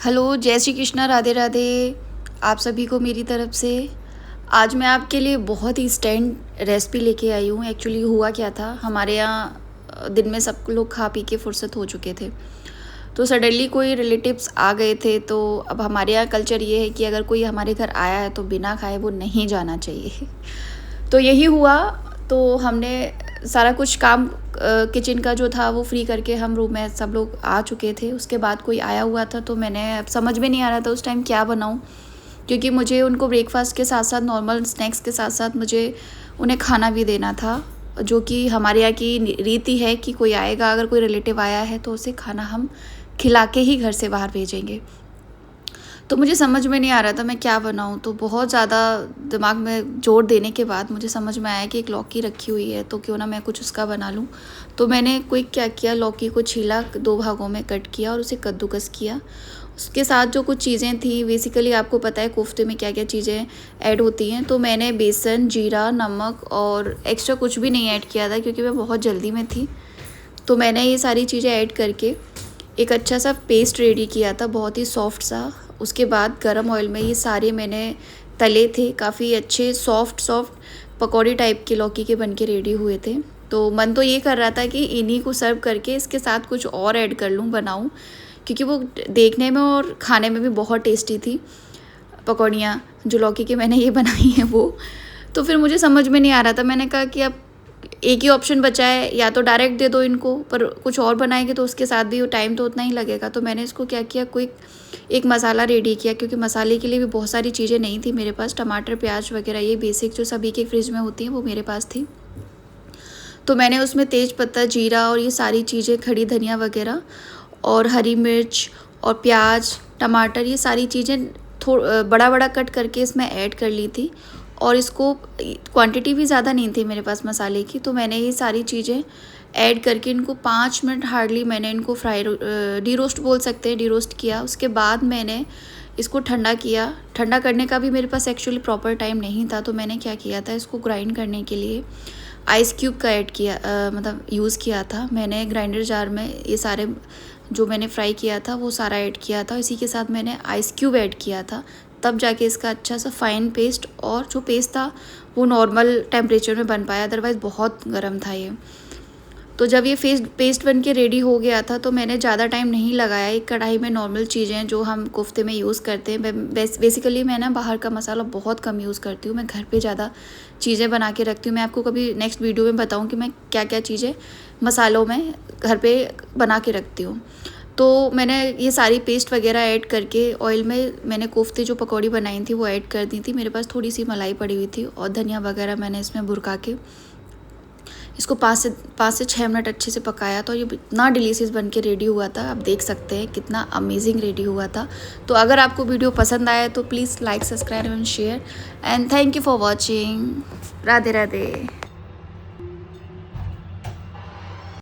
Hello, जय श्री कृष्णा, राधे राधे। आप सभी को मेरी तरफ से। आज मैं आपके लिए बहुत ही इंस्टेंट रेसिपी लेके आई हूँ। एक्चुअली हुआ क्या था, हमारे यहाँ दिन में सब लोग खा पी के फुर्सत हो चुके थे, तो सडनली कोई रिलेटिव्स आ गए थे। तो अब हमारे यहाँ कल्चर ये है कि अगर कोई हमारे घर आया है तो बिना खाए वो नहीं जाना चाहिए। तो यही हुआ। तो हमने सारा कुछ काम किचन का जो था वो फ्री करके हम रूम में सब लोग आ चुके थे। उसके बाद कोई आया हुआ था, तो मैंने अब समझ में नहीं आ रहा था उस टाइम क्या बनाऊँ, क्योंकि मुझे उनको ब्रेकफास्ट के साथ साथ नॉर्मल स्नैक्स के साथ साथ मुझे उन्हें खाना भी देना था, जो कि हमारे यहाँ की रीति है कि कोई आएगा, अगर कोई रिलेटिव आया है तो उसे खाना हम खिला के ही घर से बाहर भेजेंगे। तो मुझे समझ में नहीं आ रहा था मैं क्या बनाऊँ। तो बहुत ज़्यादा दिमाग में जोर देने के बाद मुझे समझ में आया कि एक लौकी रखी हुई है, तो क्यों ना मैं कुछ उसका बना लूँ। तो मैंने क्विक क्या किया, लौकी को छीला, 2 भागों में कट किया और उसे कद्दूकस किया। उसके साथ जो कुछ चीज़ें थी, बेसिकली आपको पता है कोफ्ते में क्या क्या चीज़ें ऐड होती हैं, तो मैंने बेसन, जीरा, नमक और एक्स्ट्रा कुछ भी नहीं ऐड किया था क्योंकि मैं बहुत जल्दी में थी। तो मैंने ये सारी चीज़ें ऐड करके एक अच्छा सा पेस्ट रेडी किया था, बहुत ही सॉफ्ट सा। उसके बाद गरम ऑयल में ये सारे मैंने तले थे, काफ़ी अच्छे सॉफ्ट सॉफ्ट पकौड़ी टाइप के लौकी के बन के रेडी हुए थे। तो मन तो ये कर रहा था कि इन्हीं को सर्व करके इसके साथ कुछ और ऐड कर लूँ, बनाऊँ, क्योंकि वो देखने में और खाने में भी बहुत टेस्टी थी पकौड़ियाँ जो लौकी की मैंने ये बनाई हैं वो। तो फिर मुझे समझ में नहीं आ रहा था, मैंने कहा कि अब एक ही ऑप्शन बचा है, या तो डायरेक्ट दे दो इनको, पर कुछ और बनाएंगे तो उसके साथ भी वो टाइम तो उतना ही लगेगा। तो मैंने इसको क्या किया, क्विक एक मसाला रेडी किया, क्योंकि मसाले के लिए भी बहुत सारी चीज़ें नहीं थी मेरे पास। टमाटर, प्याज वगैरह ये बेसिक जो सभी के फ्रिज में होती हैं वो मेरे पास थी। तो मैंने उसमें तेज पत्ता, जीरा और ये सारी चीज़ें, खड़ी धनिया वगैरह और हरी मिर्च और प्याज, टमाटर, ये सारी चीज़ें बड़ा बड़ा कट करके इसमें ऐड कर ली थी। और इसको क्वांटिटी भी ज़्यादा नहीं थी मेरे पास मसाले की, तो मैंने ये सारी चीज़ें ऐड करके इनको 5 मिनट हार्डली मैंने इनको डी रोस्ट बोल सकते हैं, डी रोस्ट किया। उसके बाद मैंने इसको ठंडा किया। ठंडा करने का भी मेरे पास एक्चुअली प्रॉपर टाइम नहीं था, तो मैंने क्या किया था, इसको ग्राइंड करने के लिए आइस क्यूब का ऐड किया, मतलब यूज़ किया था मैंने। ग्राइंडर जार में ये सारे जो मैंने फ्राई किया था वो सारा ऐड किया था, इसी के साथ मैंने आइस क्यूब ऐड किया था, तब जाके इसका अच्छा सा फाइन पेस्ट। और जो पेस्ट था वो नॉर्मल टेम्परेचर में बन पाया, अदरवाइज़ बहुत गर्म था ये। तो जब ये पेस्ट बन के रेडी हो गया था, तो मैंने ज़्यादा टाइम नहीं लगाया। एक कढ़ाई में नॉर्मल चीज़ें जो हम कोफ्ते में यूज़ करते हैं, बेसिकली मैं ना बाहर का मसाला बहुत कम यूज़ करती हूँ, मैं घर पे ज़्यादा चीज़ें बना के रखती हूँ। मैं आपको कभी नेक्स्ट वीडियो में बताऊँ कि मैं क्या क्या चीज़ें मसालों में घर पे बना के रखती हूँ। तो मैंने ये सारी पेस्ट वगैरह ऐड करके ऑयल में मैंने कोफ्ते जो पकौड़ी बनाई थी वो ऐड कर दी थी। मेरे पास थोड़ी सी मलाई पड़ी हुई थी और धनिया वगैरह मैंने इसमें भुरका के इसको 5 से 6 मिनट अच्छे से पकाया। तो ये इतना डिलीशियस बन के रेडी हुआ था, आप देख सकते हैं कितना अमेजिंग रेडी हुआ था। तो अगर आपको वीडियो पसंद आया तो please like, subscribe and share, and thank you for watching. Radhe Radhe.